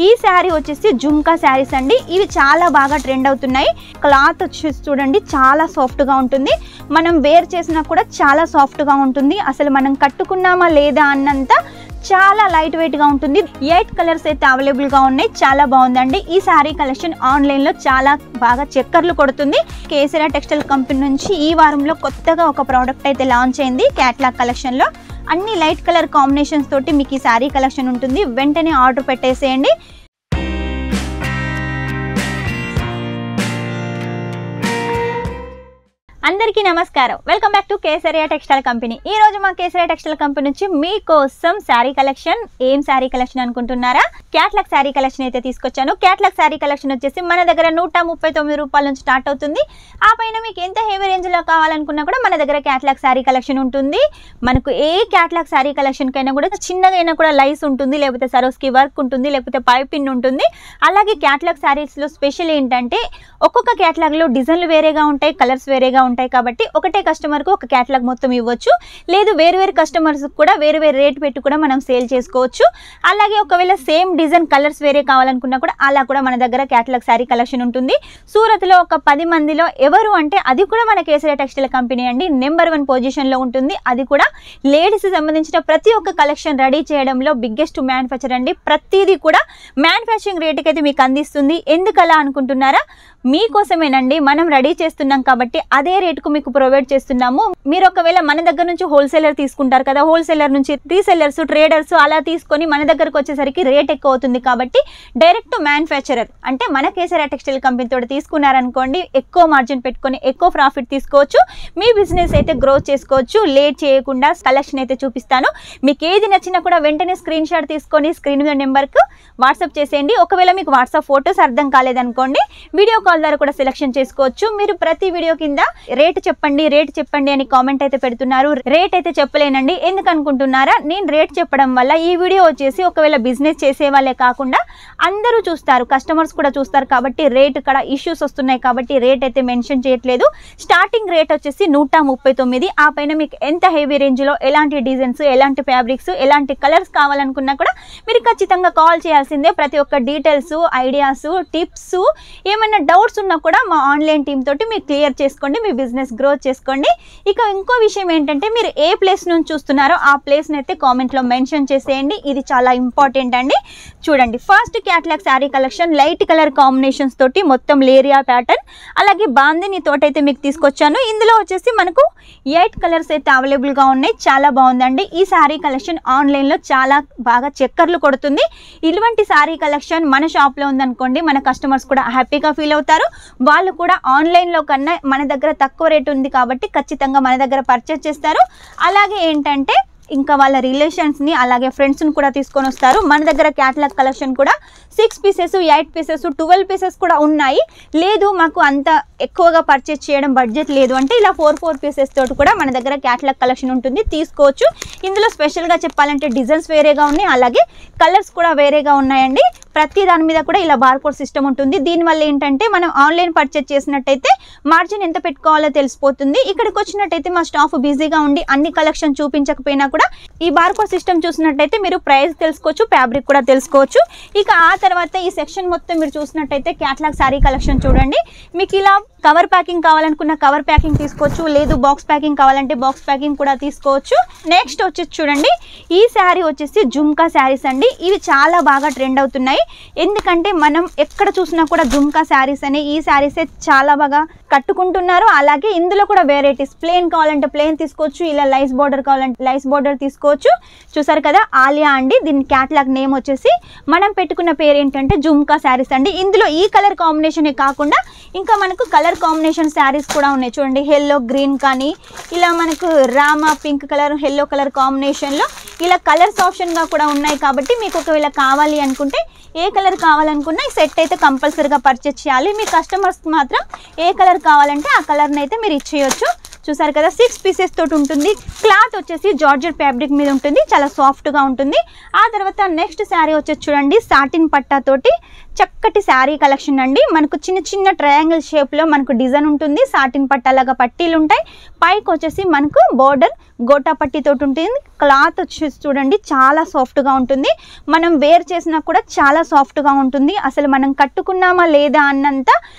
ఈ శారీ వచ్చేసి జుమ్కా శారీస్ అండి. ఇవి చాలా బాగా ట్రెండ్ అవుతున్నాయి. క్లాత్ వచ్చేసి చూడండి చాలా సాఫ్ట్గా ఉంటుంది. మనం వేర్ చేసినా కూడా చాలా సాఫ్ట్గా ఉంటుంది. అసలు మనం కట్టుకున్నామా లేదా అన్నంత చాలా లైట్ వెయిట్గా ఉంటుంది. 8 కలర్స్ అయితే అవైలబుల్గా ఉన్నాయి. చాలా బాగుందండి. ఈ శారీ కలెక్షన్ ఆన్లైన్లో చాలా బాగా చక్కర్లు కొడుతుంది. కేసరియా టెక్స్టైల్ కంపెనీ నుంచి ఈ వారంలో కొత్తగా ఒక ప్రోడక్ట్ అయితే లాంచ్ అయింది. క్యాట్లాగ్ కలెక్షన్లో అన్ని లైట్ కలర్ కాంబినేషన్స్ తోటి మీకు ఈ శారీ కలెక్షన్ ఉంటుంది. వెంటనే ఆర్డర్ పెట్టేసేయండి. అందరికీ నమస్కారం. Welcome back to Kesariya textile company. ఈ రోజు మా కేసరియా టెక్స్టైల్ కంపెనీ నుంచి మీకోసం శారీ కలెక్షన్. ఏం శారీ కలెక్షన్ అనుకుంటున్నారా? క్యాట్లాగ్ శారీ కలెక్షన్ అయితే తీసుకొచ్చాను. క్యాట్లాగ్ శారీ కలెక్షన్ వచ్చేసి మన దగ్గర 139 రూపాయల నుంచి స్టార్ట్ అవుతుంది. ఆ పైన మీకు ఎంత హెవీ రేంజ్లో కావాలనుకున్నా కూడా మన దగ్గర క్యాట్లాగ్ శారీ కలెక్షన్ ఉంటుంది. మనకు ఏ క్యాట్లాగ్ శారీ కలెక్షన్ కైనా కూడా చిన్నగా అయినా కూడా లైస్ ఉంటుంది, లేకపోతే సరోస్కి వర్క్ ఉంటుంది, లేకపోతే పైపిన్ ఉంటుంది. అలాగే క్యాట్లాగ్ శారీస్లో స్పెషల్ ఏంటంటే ఒక్కొక్క క్యాట్లాగ్లో డిజైన్లు వేరేగా ఉంటాయి, కలర్స్ వేరేగా ఉంటాయి. కాబట్టి ఒకటే కస్టమర్కు ఒక క్యాట్లాగ్ మొత్తం ఇవ్వచ్చు. లేదు వేరు కస్టమర్స్ కూడా వేరు రేట్ పెట్టి కూడా మనం సేల్ చేసుకోవచ్చు. అలాగే ఒకవేళ సేమ్ డిజైన్ కలర్స్ వేరే కావాలనుకున్నా కూడా అలా కూడా మన దగ్గర క్యాట్లాగ్ శారీ కలెక్షన్ ఉంటుంది. సూరత్లో ఒక 10 మందిలో ఎవరు అంటే అది కూడా మన కేసరియా టెక్స్టైల్ కంపెనీ అండి. నెంబర్ 1 పొజిషన్లో ఉంటుంది. అది కూడా లేడీస్ సంబంధించిన ప్రతి ఒక్క కలెక్షన్ రెడీ చేయడంలో బిగ్గెస్ట్ మ్యానుఫ్యాక్చర్ అండి. ప్రతిదీ కూడా మ్యానుఫ్యాక్చరింగ్ రేటుకి అయితే మీకు అందిస్తుంది. ఎందుకలా అనుకుంటున్నారా? మీకోసమేనండి. మనం రెడీ చేస్తున్నాం కాబట్టి అదే రేటుకు మీకు ప్రొవైడ్ చేస్తున్నాము. మీరు ఒకవేళ మన దగ్గర నుంచి హోల్సేలర్ తీసుకుంటారు కదా, హోల్సేలర్ నుంచి రీసెల్లర్స్, ట్రేడర్స్ అలా తీసుకొని మన దగ్గరకు వచ్చేసరికి రేట్ ఎక్కువ అవుతుంది. కాబట్టి డైరెక్ట్ మ్యానుఫ్యాక్చరర్ అంటే మన కేసరియా టెక్స్టైల్ కంపెనీ తోటి తీసుకున్నారనుకోండి, ఎక్కువ మార్జిన్ పెట్టుకొని ఎక్కువ ప్రాఫిట్ తీసుకోవచ్చు. మీ బిజినెస్ అయితే గ్రో చేసుకోవచ్చు. లేట్ చేయకుండా కలెక్షన్ అయితే చూపిస్తాను. మీకు ఏది నచ్చినా కూడా వెంటనే స్క్రీన్ షాట్ తీసుకొని స్క్రీన్ మీద నెంబర్కు వాట్సాప్ చేసేయండి. ఒకవేళ మీకు వాట్సాప్ ఫొటోస్ అర్థం కాలేదనుకోండి, వీడియో కాల్ ద్వారా కూడా సెలెక్షన్ చేసుకోవచ్చు. మీరు ప్రతి వీడియో కింద రేట్ చెప్పండి అని కామెంట్ అయితే పెడుతున్నారు. రేట్ అయితే చెప్పలేనండి. ఎందుకు అనుకుంటున్నారా? నేను రేట్ చెప్పడం వల్ల ఈ వీడియో వచ్చేసి ఒకవేళ బిజినెస్ చేసే వాళ్ళే కాకుండా అందరూ చూస్తారు, కస్టమర్స్ కూడా చూస్తారు. కాబట్టి రేట్ ఇక్కడ ఇష్యూస్ వస్తున్నాయి కాబట్టి రేట్ అయితే మెన్షన్ చేయట్లేదు. స్టార్టింగ్ రేట్ వచ్చేసి 139. ఆ పైన మీకు ఎంత హెవీ రేంజ్లో ఎలాంటి డిజైన్స్, ఎలాంటి ఫ్యాబ్రిక్స్, ఎలాంటి కలర్స్ కావాలనుకున్నా కూడా మీరు ఖచ్చితంగా కాల్ చేయాల్సిందే. ప్రతి ఒక్క డీటెయిల్స్, ఐడియాస్, టిప్స్, ఏమైనా డౌట్స్ ఉన్నా కూడా మా ఆన్లైన్ టీమ్ తోటి మీరు క్లియర్ చేసుకోండి. మీ బిజినెస్ గ్రోత్ చేసుకోండి. ఇక ఇంకో విషయం ఏంటంటే మీరు ఏ ప్లేస్ నుంచి చూస్తున్నారో ఆ ప్లేస్ని అయితే కామెంట్లో మెన్షన్ చేసేయండి. ఇది చాలా ఇంపార్టెంట్ అండి. చూడండి, first catalogue sari collection light colour combinations తోటి మొత్తం లేరియా ప్యాటర్న్, అలాగే బాందిని తోటి అయితే మీకు తీసుకొచ్చాను. ఇందులో వచ్చేసి మనకు 8 కలర్స్ అయితే అవైలబుల్గా ఉన్నాయి. చాలా బాగుందండి. ఈ శారీ కలెక్షన్ ఆన్లైన్లో చాలా బాగా చక్కర్లు కొడుతుంది. ఇటువంటి శారీ కలెక్షన్ మన షాప్లో ఉందనుకోండి, మన కస్టమర్స్ కూడా హ్యాపీగా ఫీల్ అవుతారు. వాళ్ళు కూడా ఆన్లైన్లో కన్నా మన దగ్గర తక్కువ రేట్ ఉంది కాబట్టి ఖచ్చితంగా మన దగ్గర పర్చేస్ చేస్తారు. అలాగే ఏంటంటే ఇంకా వాళ్ళ రిలేషన్స్ని అలాగే ఫ్రెండ్స్ని కూడా తీసుకొని వస్తారు. మన దగ్గర క్యాట్లాగ్ కలెక్షన్ కూడా 6 పీసెస్, 8 పీసెస్, 12 పీసెస్ కూడా ఉన్నాయి. లేదు మాకు అంత ఎక్కువగా పర్చేస్ చేయడం బడ్జెట్ లేదు అంటే ఇలా 4 పీసెస్ తోటి కూడా మన దగ్గర క్యాట్లాగ్ కలెక్షన్ ఉంటుంది, తీసుకోవచ్చు. ఇందులో స్పెషల్గా చెప్పాలంటే డిజైన్స్ వేరేగా ఉన్నాయి, అలాగే కలర్స్ కూడా వేరేగా ఉన్నాయండి. ప్రతి దాని మీద కూడా ఇలా బార్కోడ్ సిస్టమ్ ఉంటుంది. దీనివల్ల ఏంటంటే మనం ఆన్లైన్ పర్చేస్ చేసినట్టయితే మార్జిన్ ఎంత పెట్టుకోవాలో తెలిసిపోతుంది. ఇక్కడికి వచ్చినట్టయితే మా స్టాఫ్ బిజీగా ఉండి అన్ని కలెక్షన్ చూపించకపోయినా కూడా ఈ బార్కోడ్ సిస్టమ్ చూసినట్టయితే మీరు ప్రైస్ తెలుసుకోవచ్చు, ఫ్యాబ్రిక్ కూడా తెలుసుకోవచ్చు. ఇక ఆ తర్వాత ఈ సెక్షన్ మొత్తం మీరు చూసినట్టయితే క్యాట్లాగ్ శారీ కలెక్షన్ చూడండి. మీకు ఇలా కవర్ ప్యాకింగ్ కావాలనుకున్న కవర్ ప్యాకింగ్ తీసుకోవచ్చు, లేదు బాక్స్ ప్యాకింగ్ కావాలంటే బాక్స్ ప్యాకింగ్ కూడా తీసుకోవచ్చు. నెక్స్ట్ వచ్చేసి చూడండి, ఈ శారీ వచ్చేసి జుమ్కా శారీస్ అండి. ఇవి చాలా బాగా ట్రెండ్ అవుతున్నాయి. ఎందుకంటే మనం ఎక్కడ చూసినా కూడా జుమ్కా శారీస్ అని ఈ శారీసే చాలా బాగా కట్టుకుంటున్నారు. అలాగే ఇందులో కూడా వెరైటీస్, ప్లెయిన్ కావాలంటే ప్లెయిన్ తీసుకోవచ్చు, ఇలా లైస్ బార్డర్ కావాలంటే లైస్ బార్డర్ తీసుకోవచ్చు. చూసారు కదా, ఆలియా అండి. దీని క్యాట్లాగ్ నేమ్ వచ్చేసి మనం పెట్టుకున్న పేరు ఏంటంటే జుమ్కా శారీస్ అండి. ఇందులో ఈ కలర్ కాంబినేషనే కాకుండా ఇంకా మనకు కలర్ కాంబినేషన్ శారీస్ కూడా ఉన్నాయి. చూడండి, ఎల్లో గ్రీన్ కానీ ఇలా మనకు Rama pink colour, yellow colour కాంబినేషన్లో ఇలా కలర్స్ ఆప్షన్గా కూడా ఉన్నాయి. కాబట్టి మీకు ఒకవేళ కావాలి అనుకుంటే ఏ కలర్ కావాలనుకున్నా ఈ సెట్ అయితే కంపల్సరీగా పర్చేస్ చేయాలి. మీ కస్టమర్స్కి మాత్రం ఏ కలర్ కావాలంటే ఆ కలర్ని అయితే మీరు ఇచ్చేయచ్చు. చూసారు కదా, 6 పీసెస్ తోటి ఉంటుంది. క్లాత్ వచ్చేసి జార్జెట్ ఫ్యాబ్రిక్ మీద ఉంటుంది, చాలా సాఫ్ట్గా ఉంటుంది. ఆ తర్వాత నెక్స్ట్ శారీ వచ్చేసి చూడండి, సాటిన్ పట్టాతోటి చక్కటి శారీ కలెక్షన్ అండి. మనకు చిన్న చిన్న ట్రయాంగిల్ షేప్లో మనకు డిజైన్ ఉంటుంది. సాటిన్ పట్టాలాగా పట్టీలు ఉంటాయి. పైకి వచ్చేసి మనకు బోర్డర్ గోటా పట్టితో ఉంటుంది. క్లాత్ వచ్చేసి చూడండి చాలా సాఫ్ట్గా ఉంటుంది. మనం వేర్ చేసినా కూడా చాలా సాఫ్ట్గా ఉంటుంది. అసలు మనం కట్టుకున్నామా లేదా అన్నంత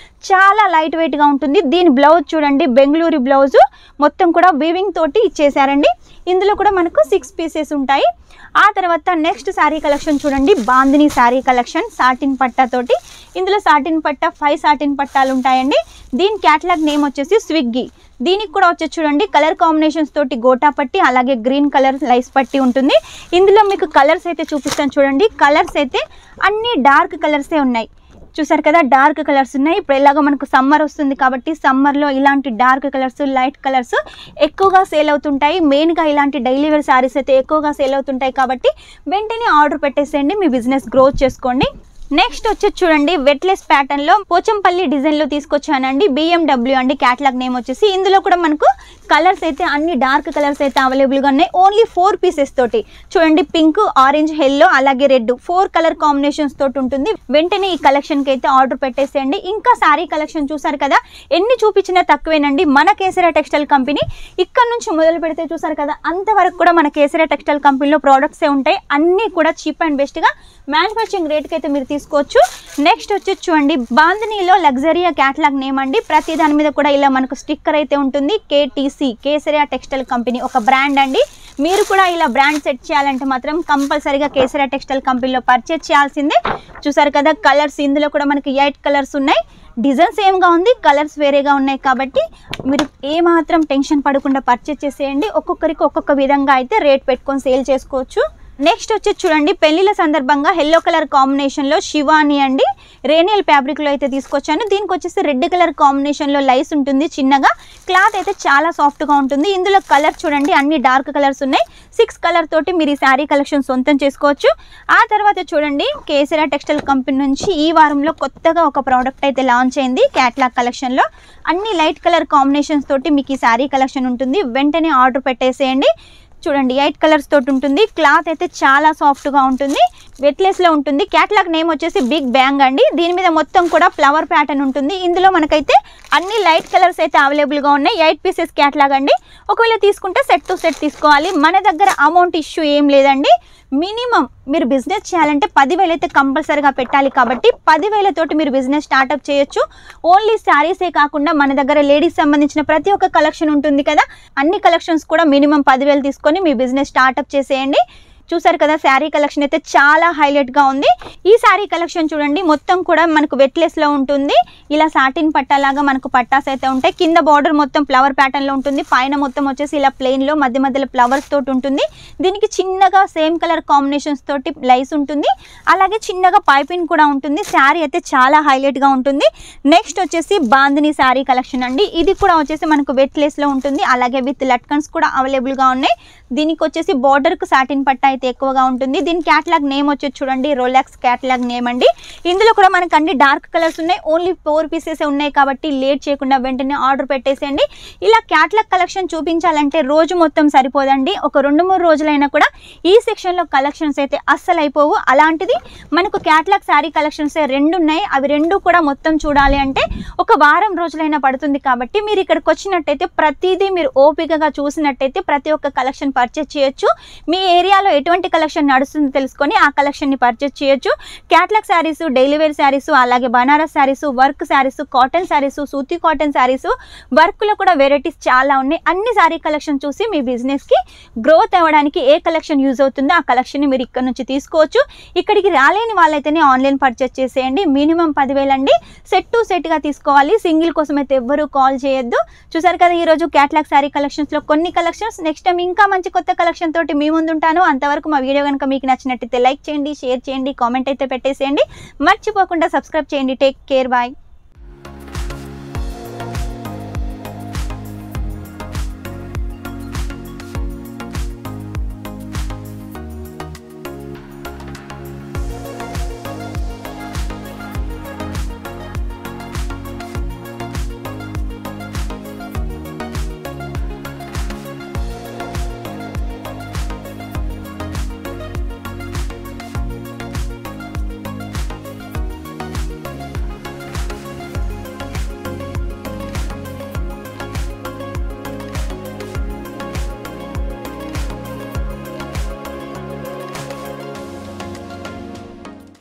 చాలా లైట్ వెయిట్గా ఉంటుంది. దీని బ్లౌజ్ చూడండి, బెంగళూరు బ్లౌజు మొత్తం కూడా వీవింగ్ తోటి ఇచ్చేసారండి. ఇందులో కూడా మనకు 6 పీసెస్ ఉంటాయి. ఆ తర్వాత నెక్స్ట్ శారీ కలెక్షన్ చూడండి, బాందిని శారీ కలెక్షన్ సాటిన్ పట్టాతోటి. ఇందులో సాటిన్ పట్టా 5 సాటిన్ పట్టాలు ఉంటాయండి. దీని క్యాటలాగ్ నేమ్ వచ్చేసి స్విగ్గీ. దీనికి కూడా వచ్చేసి చూడండి కలర్ కాంబినేషన్స్ తోటి గోటా పట్టి అలాగే గ్రీన్ కలర్ లైస్ పట్టి ఉంటుంది. ఇందులో మీకు కలర్స్ అయితే చూపిస్తాను చూడండి. కలర్స్ అయితే అన్ని డార్క్ కలర్సే ఉన్నాయి. చూసారు కదా, డార్క్ కలర్స్ ఉన్నాయి. ఇప్పుడు ఎలాగో మనకు సమ్మర్ వస్తుంది కాబట్టి సమ్మర్లో ఇలాంటి డార్క్ కలర్స్, లైట్ కలర్స్ ఎక్కువగా సేల్ అవుతుంటాయి. మెయిన్గా ఇలాంటి డైలీ వేర్ శారీస్ అయితే ఎక్కువగా సేల్ అవుతుంటాయి కాబట్టి వెంటనే ఆర్డర్ పెట్టేసేయండి, మీ బిజినెస్ గ్రోత్ చేసుకోండి. నెక్స్ట్ వచ్చేసి చూడండి వెట్లెస్ ప్యాటర్న్లో పోచంపల్లి డిజైన్లో తీసుకొచ్చానండి. BMW అండి క్యాటలాగ్ నేమ్ వచ్చేసి. ఇందులో కూడా మనకు కలర్స్ అయితే అన్ని డార్క్ కలర్స్ అయితే అవైలబుల్గా ఉన్నాయి. ఓన్లీ 4 పీసెస్ తోటి చూడండి, పింక్, ఆరెంజ్, ఎల్లో అలాగే రెడ్ 4 కలర్ కాంబినేషన్స్ తోటి ఉంటుంది. వెంటనే ఈ కలెక్షన్కి అయితే ఆర్డర్ పెట్టేసేయండి. ఇంకా శారీ కలెక్షన్ చూసారు కదా, ఎన్ని చూపించినా తక్కువేనండి. మన కేసరియా టెక్స్టైల్ కంపెనీ ఇక్కడ నుంచి మొదలు పెడితే చూసారు కదా, అంతవరకు కూడా మన కేసరియా టెక్స్టైల్ కంపెనీలో ప్రోడక్ట్సే ఉంటాయి. అన్నీ కూడా చీప్ అండ్ బెస్ట్గా మ్యానుఫ్యాక్చరింగ్ రేట్కి అయితే మీరు తీసుకోవచ్చు. నెక్స్ట్ వచ్చేసి చూడండి బాందినీలో లగ్జరియా క్యాటలాగ్ నేమ్ అండి. ప్రతి దాని మీద కూడా ఇలా మనకు స్టిక్కర్ అయితే ఉంటుంది. KTC కేసరియా టెక్స్టైల్ కంపెనీ ఒక బ్రాండ్ అండి. మీరు కూడా ఇలా బ్రాండ్ సెట్ చేయాలంటే మాత్రం కంపల్సరీగా కేసరియా టెక్స్టైల్ కంపెనీలో పర్చేజ్ చేయాల్సిందే. చూసారు కదా కలర్స్, ఇందులో కూడా మనకి 8 కలర్స్ ఉన్నాయి. డిజైన్ సేమ్గా ఉంది, కలర్స్ వేరేగా ఉన్నాయి కాబట్టి మీరు ఏమాత్రం టెన్షన్ పడకుండా పర్చేజ్ చేసేయండి. ఒక్కొక్కరికి ఒక్కొక్క విధంగా అయితే రేట్ పెట్టుకొని సేల్ చేసుకోవచ్చు. నెక్స్ట్ వచ్చేసి చూడండి పెళ్లిల సందర్భంగా ఎల్లో కలర్ కాంబినేషన్లో శివాని అండి రేనియల్ ఫ్యాబ్రిక్లో అయితే తీసుకొచ్చాను. దీనికి వచ్చేసి రెడ్ కలర్ కాంబినేషన్లో లైస్ ఉంటుంది చిన్నగా. క్లాత్ అయితే చాలా సాఫ్ట్గా ఉంటుంది. ఇందులో కలర్ చూడండి అన్ని డార్క్ కలర్స్ ఉన్నాయి. 6 కలర్ తోటి మీరు ఈ శారీ కలెక్షన్ సొంతం చేసుకోవచ్చు. ఆ తర్వాత చూడండి కేసరియా టెక్స్టైల్ కంపెనీ నుంచి ఈ వారంలో కొత్తగా ఒక ప్రోడక్ట్ అయితే లాంచ్ అయింది. క్యాటలాగ్ కలెక్షన్లో అన్ని లైట్ కలర్ కాంబినేషన్స్ తోటి మీకు ఈ శారీ కలెక్షన్ ఉంటుంది. వెంటనే ఆర్డర్ పెట్టేసేయండి. చూడండి 8 కలర్స్ తోటి ఉంటుంది. క్లాత్ అయితే చాలా సాఫ్ట్గా ఉంటుంది, వెట్లెస్లో ఉంటుంది. క్యాటలాగ్ నేమ్ వచ్చేసి బిగ్ బ్యాంగ్ అండి. దీని మీద మొత్తం కూడా ఫ్లవర్ ప్యాటర్న్ ఉంటుంది. ఇందులో మనకైతే అన్ని లైట్ కలర్స్ అయితే అవైలబుల్గా ఉన్నాయి. 8 పీసెస్ క్యాటలాగ్ అండి. ఒకవేళ తీసుకుంటే సెట్ టు సెట్ తీసుకోవాలి. మన దగ్గర అమౌంట్ ఇష్యూ ఏం లేదండి. మినిమం మీరు బిజినెస్ చేయాలంటే 10,000 అయితే కంపల్సరీగా పెట్టాలి కాబట్టి 10,000 తోటి మీరు బిజినెస్ స్టార్ట్అప్ చేయొచ్చు. ఓన్లీ శారీసే కాకుండా మన దగ్గర లేడీస్ సంబంధించిన ప్రతి ఒక్క కలెక్షన్ ఉంటుంది కదా, అన్ని కలెక్షన్స్ కూడా మినిమం 10,000 తీసుకొని మీ బిజినెస్ స్టార్ట్అప్ చేసేయండి. చూసారు కదా శారీ కలెక్షన్ అయితే చాలా హైలైట్గా ఉంది. ఈ శారీ కలెక్షన్ చూడండి మొత్తం కూడా మనకు వెట్లెస్లో ఉంటుంది. ఇలా సాటిన్ పట్టాలాగా మనకు పట్టాస్ అయితే ఉంటాయి. కింద బార్డర్ మొత్తం ఫ్లవర్ ప్యాటర్న్లో ఉంటుంది. పైన మొత్తం వచ్చేసి ఇలా ప్లెయిన్లో మధ్య మధ్యలో ఫ్లవర్స్ తోటి ఉంటుంది. దీనికి చిన్నగా సేమ్ కలర్ కాంబినేషన్స్ తోటి లైస్ ఉంటుంది. అలాగే చిన్నగా పైపింగ్ కూడా ఉంటుంది. శారీ అయితే చాలా హైలైట్గా ఉంటుంది. నెక్స్ట్ వచ్చేసి బాందిని శారీ కలెక్షన్ అండి. ఇది కూడా వచ్చేసి మనకు వెట్లెస్లో ఉంటుంది. అలాగే విత్ లట్కన్స్ కూడా అవైలబుల్గా ఉన్నాయి. దీనికి వచ్చేసి బార్డర్కు సాటిన్ పట్టా అయితే ఎక్కువగా ఉంటుంది. దీని క్యాటలాగ్ నేమ్ వచ్చేసి చూడండి రోలాక్స్ క్యాటలాగ్ నేమ్ అండి. ఇందులో కూడా మనకు అన్ని డార్క్ కలర్స్ ఉన్నాయి. ఓన్లీ 4 పీసెస్ ఉన్నాయి కాబట్టి లేట్ చేయకుండా వెంటనే ఆర్డర్ పెట్టేసేయండి. ఇలా క్యాటలాగ్ కలెక్షన్ చూపించాలంటే రోజు మొత్తం సరిపోదండి. ఒక 2-3 రోజులైనా కూడా ఈ సెక్షన్లో కలెక్షన్స్ అయితే అస్సలు అయిపోవు. అలాంటిది మనకు క్యాటలాగ్ శారీ కలెక్షన్స్ 2 ఉన్నాయి. అవి 2 కూడా మొత్తం చూడాలి అంటే ఒక వారం రోజులైనా పడుతుంది. కాబట్టి మీరు ఇక్కడికి వచ్చినట్టయితే ప్రతిదీ మీరు ఓపికగా చూసినట్టయితే ప్రతి ఒక్క కలెక్షన్ పర్చేజ్ చేయొచ్చు. మీ ఏరియాలో ఎటువంటి కలెక్షన్ నడుస్తుందో తెలుసుకొని ఆ కలెక్షన్ని పర్చేజ్ చేయొచ్చు. Catalogue saris, daily wear saris, అలాగే Banaras saris, work saris, cotton saris, సూతి కాటన్ శారీస్, వర్క్లో కూడా వెరైటీస్ చాలా ఉన్నాయి. అన్ని శారీ కలెక్షన్ చూసి మీ బిజినెస్కి గ్రోత్ అవ్వడానికి ఏ కలెక్షన్ యూజ్ అవుతుందో ఆ కలెక్షన్ని మీరు ఇక్కడ నుంచి తీసుకోవచ్చు. ఇక్కడికి రాలేని వాళ్ళైతేనే ఆన్లైన్ పర్చేజ్ చేసేయండి. మినిమం 10,000 అండి. సెట్ టు సెట్గా తీసుకోవాలి. సింగిల్ కోసం అయితే ఎవ్వరూ కాల్ చేయొద్దు. చూసారు కదా ఈరోజు క్యాటలాగ్ శారీ కలెక్షన్స్లో కొన్ని కలెక్షన్స్. నెక్స్ట్ టైం ఇంకా మంచి కొత్త కలెక్షన్ తోటి మీ ముందు ఉంటాను. అంతవరకు మా వీడియో కనుక మీకు నచ్చినట్టయితే లైక్ చేయండి, షేర్ చేయండి, కామెంట్ అయితే పెట్టేసేయండి. మర్చిపోకుండా సబ్స్క్రైబ్ చేయండి. Take care, bye.